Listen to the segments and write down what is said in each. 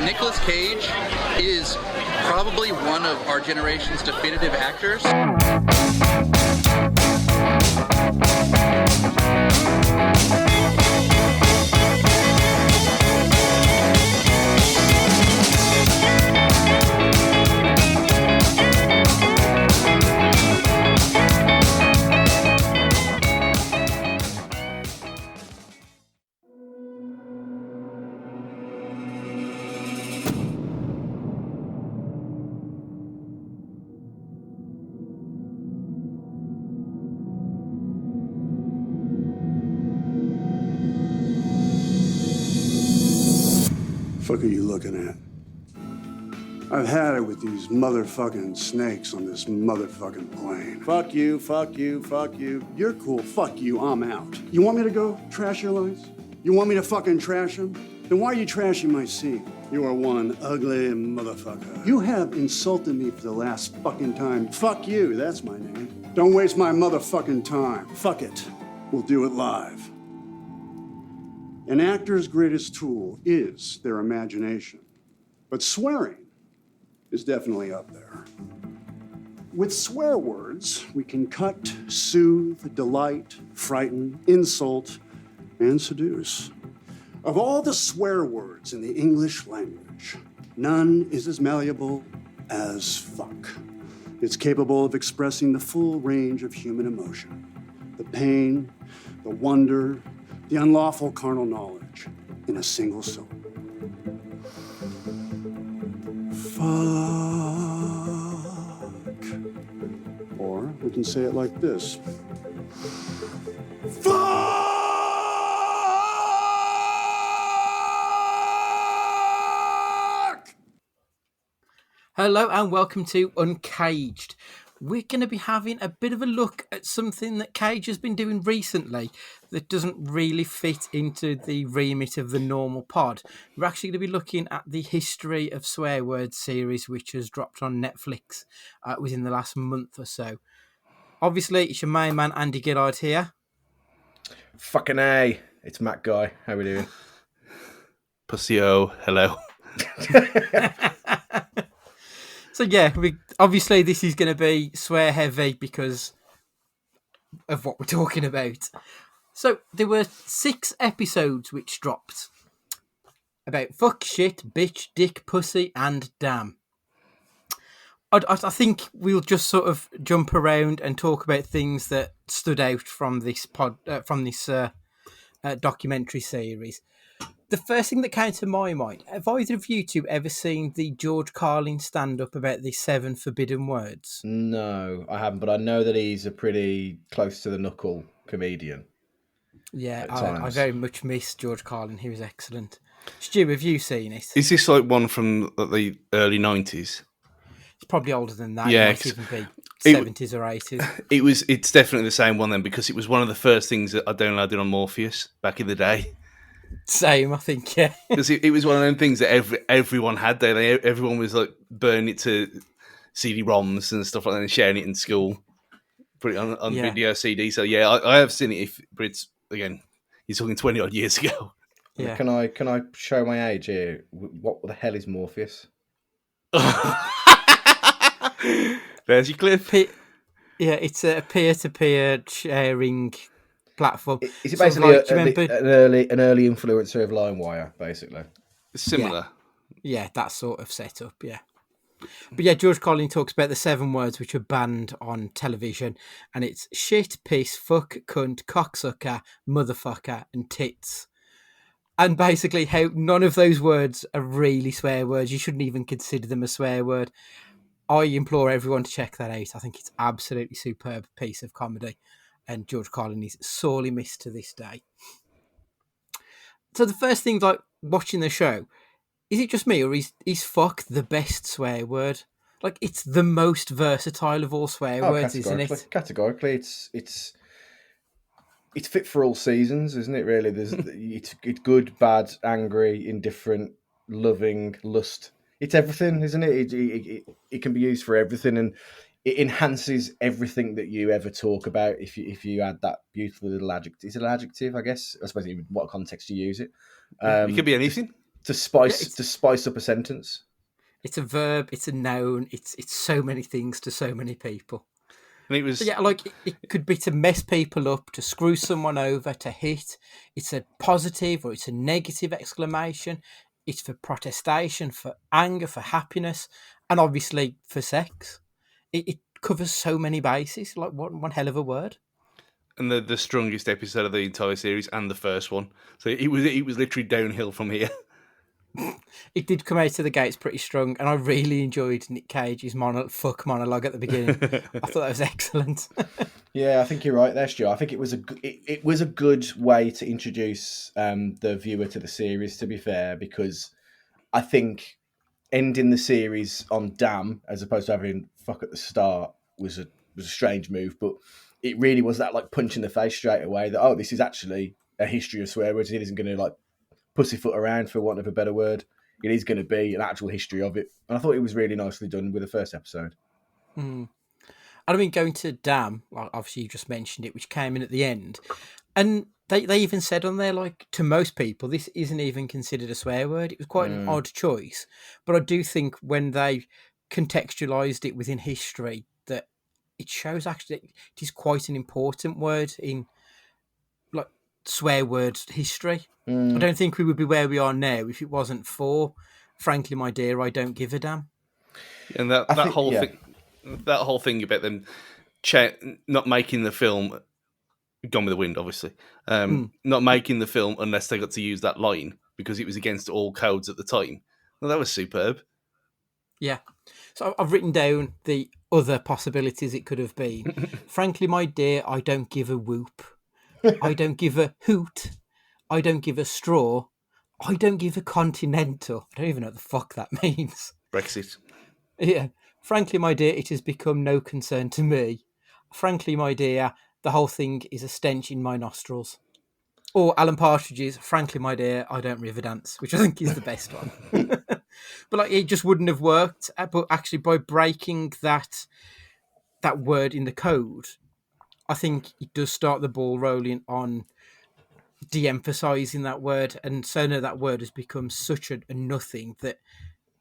Nicolas Cage is probably one of our generation's definitive actors. Fuck are you looking at? I've had it with these motherfucking snakes on this motherfucking plane. Fuck you, fuck you, fuck you. You're cool, fuck you, I'm out. You want me to go trash your lines? You want me to fucking trash them? Then why are you trashing my scene? You are one ugly motherfucker. You have insulted me for the last fucking time. Fuck you, that's my name. Don't waste my motherfucking time. Fuck it. We'll do it live. An actor's greatest tool is their imagination. But swearing is definitely up there. With swear words, we can cut, soothe, delight, frighten, insult, and seduce. Of all the swear words in the English language, none is as malleable as fuck. It's capable of expressing the full range of human emotion. The pain, the wonder, the unlawful carnal knowledge in a single syllable. Fuck. Or we can say it like this. Fuck! Hello and welcome to UnCaged. We're going to be having a bit of a look at something that Cage has been doing recently that doesn't really fit into the remit of the normal pod. We're actually going to be looking at the History of Swear Words series, which has dropped on Netflix within the last month or so. Obviously, it's your main man, Andy Gillard here. Fucking A. It's Matt Guy. How we doing? Pussy-o, hello. So yeah, obviously this is going to be swear heavy because of what we're talking about. So there were 6 episodes which dropped about fuck, shit, bitch, dick, pussy, and damn. I think we'll just sort of jump around and talk about things that stood out from this documentary series. The first thing that came to my mind, have either of you two ever seen the George Carlin stand-up about the 7 forbidden words? No, I haven't, but I know that he's a pretty close to the knuckle comedian. Yeah, I very much miss George Carlin. He was excellent. Stu, have you seen it? Is this like one from the early 90s? It's probably older than that. Yeah, it might even be 70s or 80s. It's definitely the same one then, because it was one of the first things that I downloaded on Morpheus back in the day. Same, I think, yeah. Because it was one of them things that everyone had there. Everyone was like burning it to CD-ROMs and stuff like that and sharing it in school. Put it on video CD. So yeah, I have seen it, but it's, again, you're talking 20 odd years ago. Yeah. Can I show my age here? What the hell is Morpheus? There's your clip. It's a peer-to-peer sharing platform. Is it basically an early influencer of LimeWire, basically? Similar. Yeah, that sort of setup, yeah. But yeah, George Carlin talks about the 7 words which are banned on television, and it's shit, piss, fuck, cunt, cocksucker, motherfucker, and tits. And basically how none of those words are really swear words. You shouldn't even consider them a swear word. I implore everyone to check that out. I think it's absolutely superb piece of comedy. And George Carlin is sorely missed to this day. So the first thing, like watching the show, is it just me or is fuck the best swear word? Like, it's the most versatile of all swear words, isn't it? Categorically, it's fit for all seasons, isn't it? Really, it's good, bad, angry, indifferent, loving, lust. It's everything, isn't it? It can be used for everything, and it enhances everything that you ever talk about if you add that beautiful little adjective. Is it an adjective, I guess? I suppose in what context you use it. It could be anything. to Yeah, spice up a sentence. it's a verb, it's a noun, it's so many things to so many people. And it So was, yeah, like it could be to mess people up, to screw someone over, to hit. It's a positive or it's a negative exclamation. It's for protestation, for anger, for happiness, and obviously for sex. It covers so many bases. Like one hell of a word. and the strongest episode of the entire series, and the first one. So it was literally downhill from here. It did come out of the gates pretty strong, and I really enjoyed Nick Cage's fuck monologue at the beginning. I thought that was excellent. Yeah, I think you're right there, Stu. I think it was it was a good way to introduce the viewer to the series. To be fair, because I think ending the series on damn as opposed to having fuck at the start was a strange move, but it really was that like punch in the face straight away that this is actually a history of swear words. It isn't going to like pussyfoot around, for want of a better word. It is going to be an actual history of it, and I thought it was really nicely done with the first episode. Mm. I mean, going to Damn, like obviously you just mentioned it, which came in at the end, and they even said on there, like, to most people, this isn't even considered a swear word. It was quite an odd choice, but I do think when they contextualised it within history, that it shows actually it is quite an important word in like swear word history. I don't think we would be where we are now if it wasn't for, frankly, my dear, I don't give a damn. And that whole thing about them not making the film Gone with the Wind, obviously, not making the film unless they got to use that line because it was against all codes at the time. Well, that was superb. Yeah. So I've written down the other possibilities it could have been. Frankly, my dear, I don't give a whoop. I don't give a hoot. I don't give a straw. I don't give a continental. I don't even know what the fuck that means. Brexit. Yeah. Frankly, my dear, it has become no concern to me. Frankly, my dear, the whole thing is a stench in my nostrils. Or Alan Partridge's, frankly, my dear, I don't river dance, which I think is the best one. But like, it just wouldn't have worked. But actually, by breaking that word in the code, I think it does start the ball rolling on de-emphasizing that word, and so now that word has become such a nothing that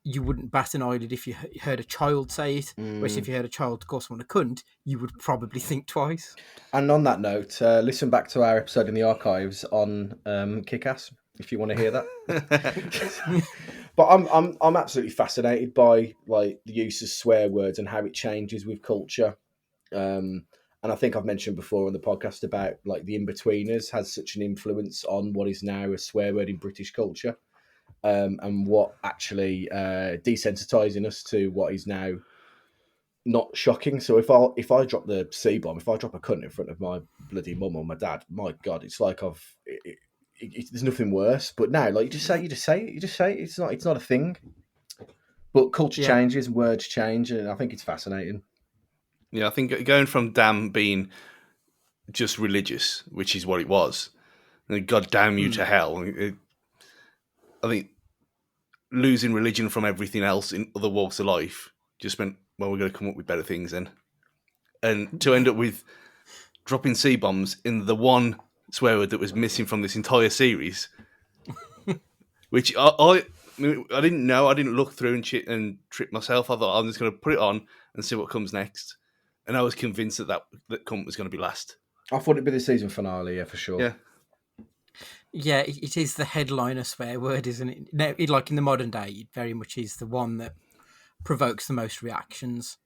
you wouldn't bat an eyelid if you heard a child say it. Whereas if you heard a child call someone a cunt, you would probably think twice. And on that note, listen back to our episode in the archives on Kick-Ass if you want to hear that. But I'm absolutely fascinated by like the use of swear words and how it changes with culture. And I think I've mentioned before on the podcast about like the In-Betweeners has such an influence on what is now a swear word in British culture. And what actually desensitizing us to what is now not shocking. So if I drop the C bomb, if I drop a cunt in front of my bloody mum or my dad, my God, it's like there's nothing worse. But now, like you just say it. It's not a thing. But culture changes, words change, and I think it's fascinating. Yeah, I think going from damn being just religious, which is what it was, and God damn you to hell. I think losing religion from everything else in other walks of life just meant, well, we're going to come up with better things then. And to end up with dropping C-bombs in the one swear word that was missing from this entire series, which I didn't know. I didn't look through and trip myself. I thought I'm just going to put it on and see what comes next. And I was convinced that cunt was going to be last. I thought it'd be the season finale, yeah, for sure. Yeah. Yeah, it is the headliner swear word, isn't it? Now, like in the modern day, it very much is the one that provokes the most reactions.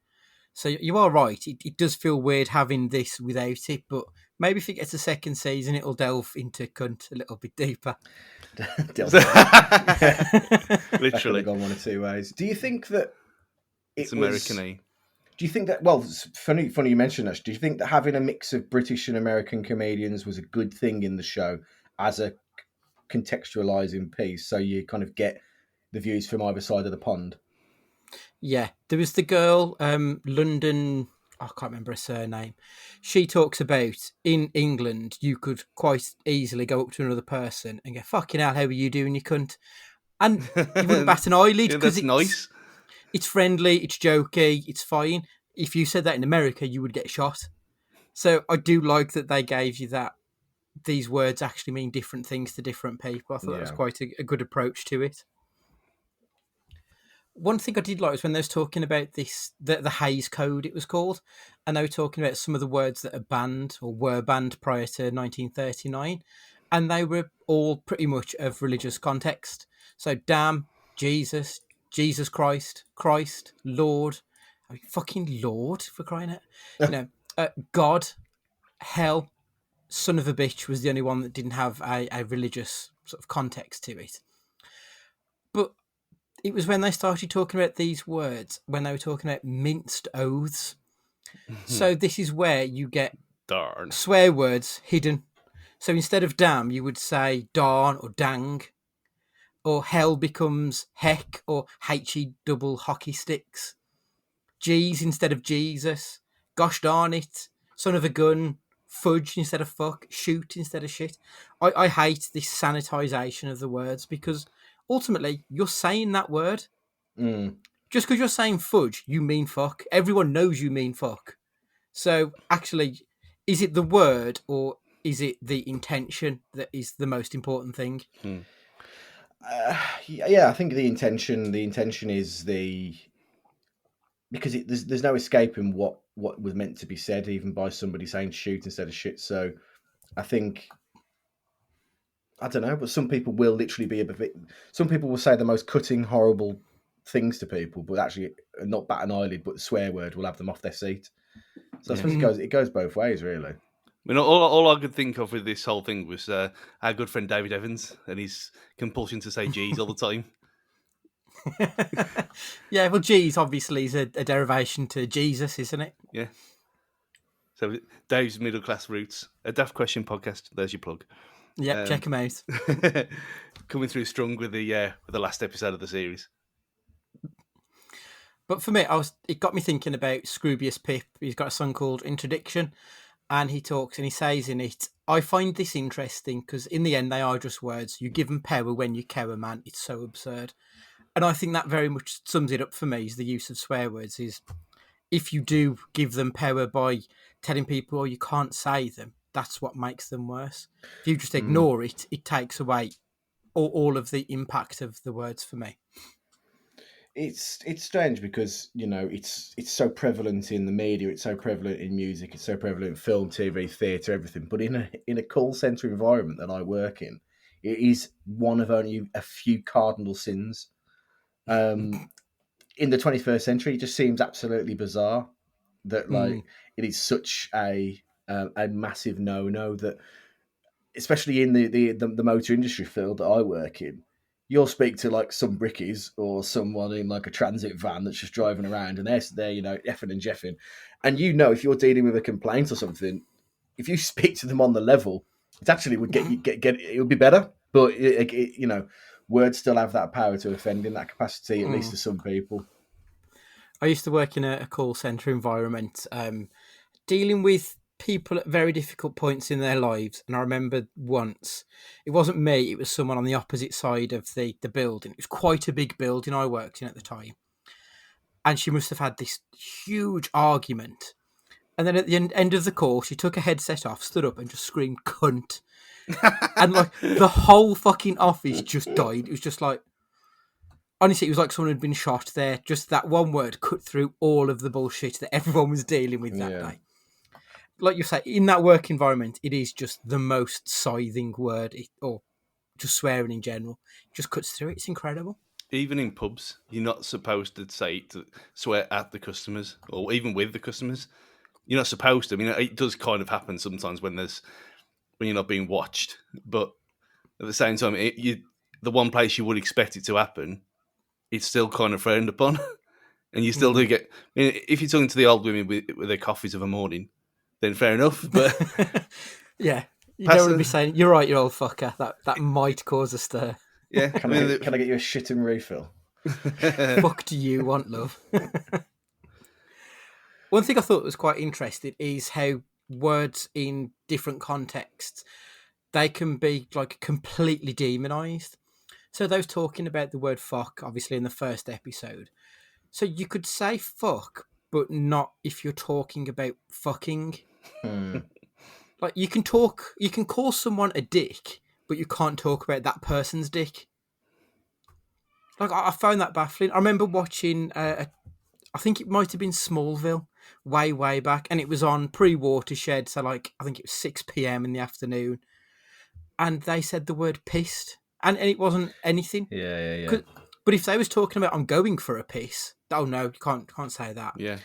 So you are right. It does feel weird having this without it, but maybe if it gets a second season, it'll delve into cunt a little bit deeper. Literally. Gone one or two ways. Do you think that it's American-y? Do you think that, well, it's funny you mentioned that. Do you think that having a mix of British and American comedians was a good thing in the show as a contextualizing piece, so you kind of get the views from either side of the pond? Yeah, there was the girl, London, I can't remember her surname. She talks about in England, you could quite easily go up to another person and go, fucking hell, how are you doing, you cunt? And you wouldn't bat an eyelid because it's nice. It's friendly, it's jokey, it's fine. If you said that in America, you would get shot. So I do like that they gave you that these words actually mean different things to different people. I thought that was Yeah. quite a good approach to it. One thing I did like was when they was talking about this, the Hays Code, it was called, and they were talking about some of the words that are banned or were banned prior to 1939, and they were all pretty much of religious context. So, damn, Jesus, Jesus Christ, Christ, Lord, I mean, fucking Lord, for crying out, God, hell, son of a bitch was the only one that didn't have a religious sort of context to it. But it was when they started talking about these words, when they were talking about minced oaths. So this is where you get Darn. swear words hidden. So instead of damn, you would say darn or dang, or hell becomes heck or he double hockey sticks. Jeez instead of Jesus. Gosh darn it. Son of a gun. Fudge instead of fuck. Shoot instead of shit. I hate this sanitization of the words because ultimately you're saying that word. Just because you're saying fudge, you mean fuck. Everyone knows you mean fuck. So actually, is it the word or is it the intention that is the most important thing? Yeah, I think the intention is because there's no escaping what was meant to be said, even by somebody saying shoot instead of shit. So I think, I don't know, but some people will literally be some people will say the most cutting, horrible things to people, but actually not bat an eyelid, but the swear word will have them off their seat. So I suppose it goes both ways, really. I mean, all I could think of with this whole thing was our good friend David Evans and his compulsion to say "geez" all the time. Yeah, well, G's obviously is a derivation to Jesus, isn't it? Yeah. So Dave's middle class roots, a Daft Question podcast. There's your plug. Yeah, check him out. Coming through strong with the last episode of the series. But for me, it got me thinking about Scroobius Pip. He's got a song called Introduction, and he talks and he says in it, I find this interesting because in the end they are just words. You give them power when you cower, man. It's so absurd. And I think that very much sums it up for me, is the use of swear words. Is if you do give them power by telling people, oh, you can't say them, that's what makes them worse. If you just ignore it, it takes away all of the impact of the words for me. It's strange because it's so prevalent in the media, it's so prevalent in music, it's so prevalent in film, TV, theatre, everything. But in a call centre environment that I work in, it is one of only a few cardinal sins. In the 21st century, it just seems absolutely bizarre that it is such a massive no that, especially in the motor industry field that I work in, you'll speak to like some brickies or someone in like a transit van that's just driving around and they're effing and jeffing. And if you're dealing with a complaint or something, if you speak to them on the level, it actually would it would be better. But words still have that power to offend in that capacity, at least to some people. I used to work in a call centre environment, dealing with people at very difficult points in their lives. And I remember once, it wasn't me, it was someone on the opposite side of the building. It was quite a big building I worked in at the time. And she must have had this huge argument. And then at the end of the call, she took her headset off, stood up and just screamed, cunt. And like the whole fucking office just died. It was just like, honestly, it was like someone had been shot there. Just that one word cut through all of the bullshit that everyone was dealing with that day. Like you say, in that work environment, it is just the most scything word, or just swearing in general. It just cuts through it. It's incredible. Even in pubs, you're not supposed to swear at the customers or even with the customers. You're not supposed to. I mean, it does kind of happen sometimes when you're not being watched, but at the same time, the one place you would expect it to happen, it's still kind of frowned upon, and you still do get. I mean, if you're talking to the old women with their coffees of a morning, then fair enough. But yeah, you don't want to be saying, "You're right, you old fucker." That might cause a stir. Yeah, can I get you a shit and refill? Fuck do you want, love? One thing I thought was quite interesting is how words in different contexts, they can be like completely demonized. So those talking about the word fuck, obviously in the first episode. So you could say fuck, but not if you're talking about fucking. Like you can call someone a dick, but you can't talk about that person's dick. Like I found that baffling. I remember watching, I think it might have been Smallville, way back, and it was on pre-Watershed, so like I think it was 6 p.m. in the afternoon, and they said the word pissed, and it wasn't anything. Yeah. But if they was talking about I'm going for a piss, oh no, you can't say that. Yeah.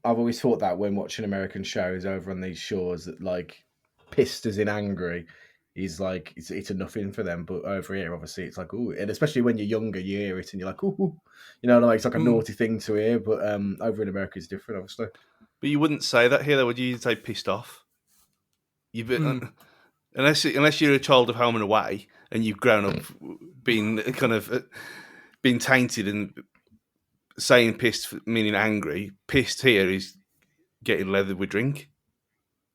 I've always thought that when watching American shows over on these shores, that like pissed as in angry is like it's a nothing for them. But over here, obviously, it's like ooh, and especially when you're younger, you hear it and you're like ooh, you know, like it's like a naughty thing to hear. But over in America, it's different, obviously. But you wouldn't say that here, though, would you? You'd say pissed off. You've been, unless you're a child of home and away and you've grown up being kind of being tainted and saying pissed meaning angry. Pissed here is getting leathered with drink,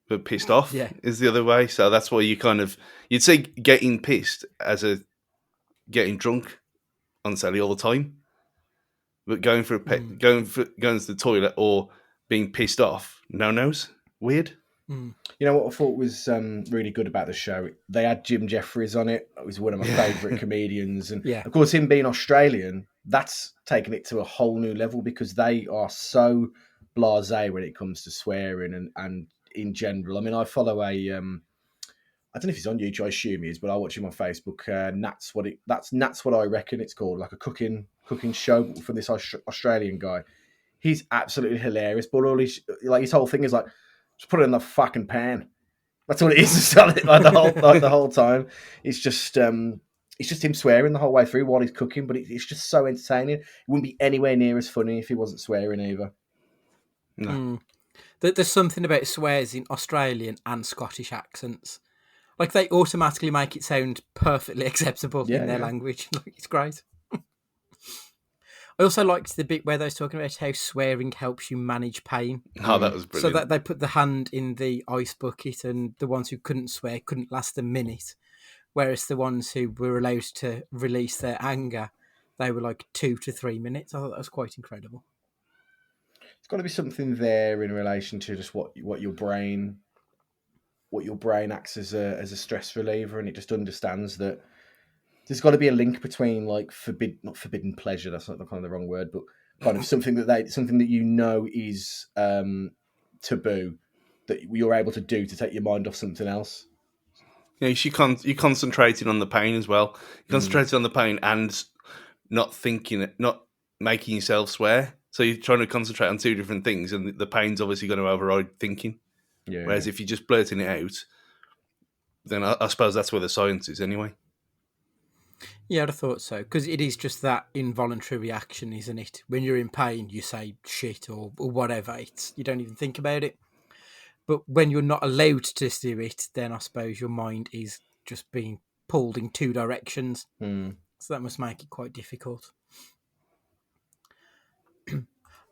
but pissed off is the other way. So that's why you'd say getting pissed as a getting drunk on Sally all the time, but going for going to the toilet or being pissed off, no-nos, weird. You know what I thought was really good about the show? They had Jim Jeffries on it. It was one of my favourite comedians. And of course, him being Australian, that's taken it to a whole new level because they are so blasé when it comes to swearing and in general. I mean, I follow I don't know if he's on YouTube, I assume he is, but I watch him on Facebook. That's what I reckon it's called, like a cooking show from this Australian guy. He's absolutely hilarious, but all his whole thing is like, just put it in the fucking pan. That's all it is. Like the whole time. It's just him swearing the whole way through while he's cooking, but it's just so entertaining. It wouldn't be anywhere near as funny if he wasn't swearing either. No. There's something about swears in Australian and Scottish accents. Like they automatically make it sound perfectly acceptable in their language. Like, it's great. I also liked the bit where they was talking about how swearing helps you manage pain. Oh, that was brilliant. So that they put the hand in the ice bucket and the ones who couldn't swear couldn't last a minute. Whereas the ones who were allowed to release their anger, they were like 2 to 3 minutes. I thought that was quite incredible. It's got to be something there in relation to just what your brain acts as a stress reliever, and it just understands that there's got to be a link between like not forbidden pleasure. That's not kind of the wrong word, but kind of something that you know is taboo that you're able to do to take your mind off something else. Yeah, you're concentrating on the pain as well. You're concentrating on the pain and not making yourself swear. So you're trying to concentrate on two different things, and the pain's obviously going to override thinking. Yeah. Whereas if you're just blurting it out, then I suppose that's where the science is anyway. Yeah, I'd have thought so. Because it is just that involuntary reaction, isn't it? When you're in pain, you say shit or whatever. You don't even think about it. But when you're not allowed to do it, then I suppose your mind is just being pulled in two directions. So that must make it quite difficult.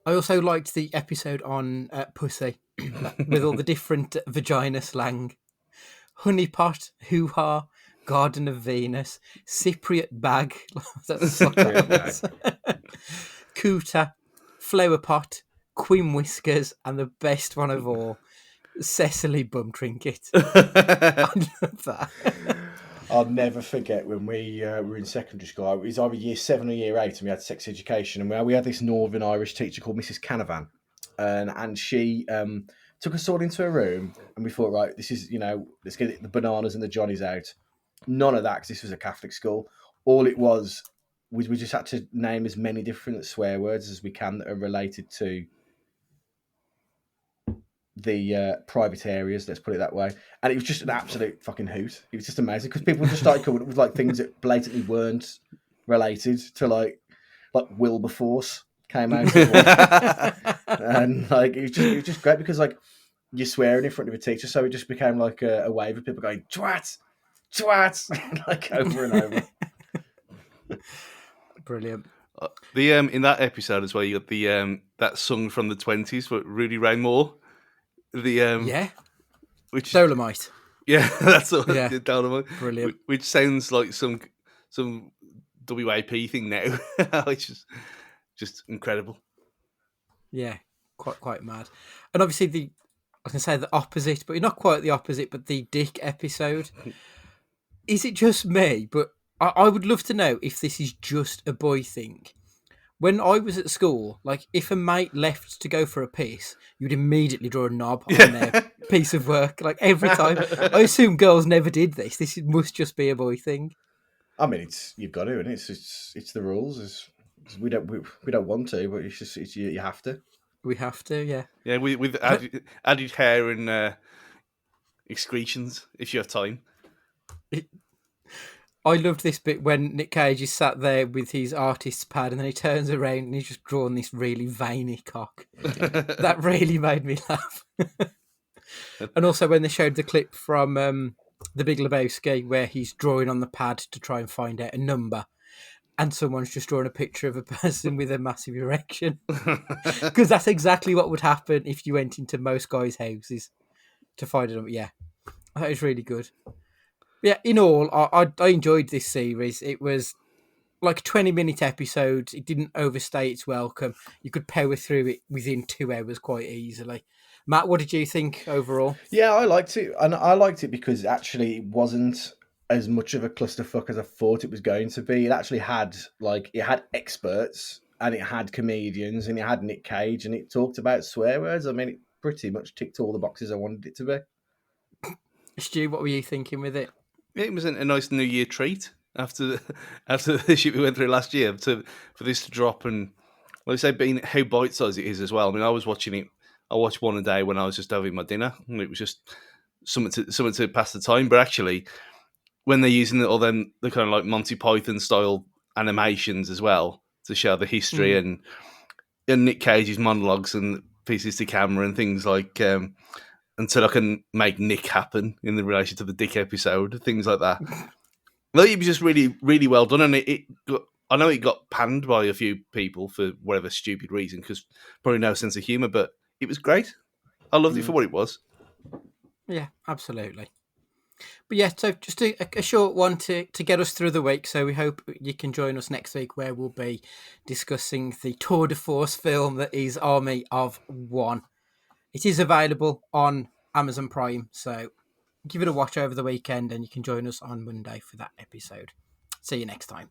I also liked the episode on pussy with all the different vagina slang. Honeypot, hoo-ha, Garden of Venus, Cypriot bag, that's Cooter, flower pot, Queen whiskers, and the best one of all, Cecily bum trinket. I love that. I'll never forget when we were in secondary school. It was either year 7 or year 8, and we had sex education, and we had this Northern Irish teacher called Mrs. Canavan, and she took us all into a room, and we thought, right, this is, let's get the bananas and the johnnies out. None of that, because this was a Catholic school. All it was we just had to name as many different swear words as we can that are related to the private areas, let's put it that way. And it was just an absolute fucking hoot. It was just amazing because people just started coming up with like things that blatantly weren't related to like Wilberforce came out and like it was just great because like you're swearing in front of a teacher, so it just became like a wave of people going twat like over and over. Brilliant. The in that episode as well, you got the that song from the 20s for Rudy Ray Moore. Which Dolomite. Yeah, that's all. Yeah, Dolomite. Brilliant. Which sounds like some WAP thing now. Which is just incredible. Yeah, quite mad. And obviously I can say the opposite, but not quite the opposite, but the Dick episode. Is it just me? But I would love to know if this is just a boy thing. When I was at school, like if a mate left to go for a piss, you'd immediately draw a knob on their piece of work. Like every time. I assume girls never did this. This must just be a boy thing. I mean, you've got to, and it's the rules. We don't want to, but you have to. We have to, yeah. Yeah, with added hair and excretions if you have time. I loved this bit when Nick Cage is sat there with his artist's pad and then he turns around and he's just drawn this really veiny cock. That really made me laugh. And also when they showed the clip from The Big Lebowski where he's drawing on the pad to try and find out a number and someone's just drawn a picture of a person with a massive erection. Because that's exactly what would happen if you went into most guys' houses to find a number. Yeah, that was really good. Yeah, in all, I enjoyed this series. It was like a 20-minute episode. It didn't overstay its welcome. You could power through it within 2 hours quite easily. Matt, what did you think overall? Yeah, I liked it. And I liked it because actually it wasn't as much of a clusterfuck as I thought it was going to be. It actually had, it had experts and it had comedians and it had Nick Cage and it talked about swear words. I mean, it pretty much ticked all the boxes I wanted it to be. Stu, what were you thinking with it? It was a nice New Year treat after the shit we went through last year for this to drop and, like I say, being how bite sized it is as well. I mean, I was watching it. I watched one a day when I was just having my dinner, and it was just something to pass the time. But actually, when they're using the kind of like Monty Python style animations as well to show the history and Nick Cage's monologues and pieces to camera and things like. Until I can make Nick happen in the relation to the Dick episode, things like that. No, it was just really, really well done, and I know it got panned by a few people for whatever stupid reason, because probably no sense of humour, but it was great. I loved it for what it was. Yeah, absolutely. But yeah, so just a short one to get us through the week. So we hope you can join us next week where we'll be discussing the tour de force film that is Army of One. It is available on Amazon Prime, so give it a watch over the weekend and you can join us on Monday for that episode. See you next time.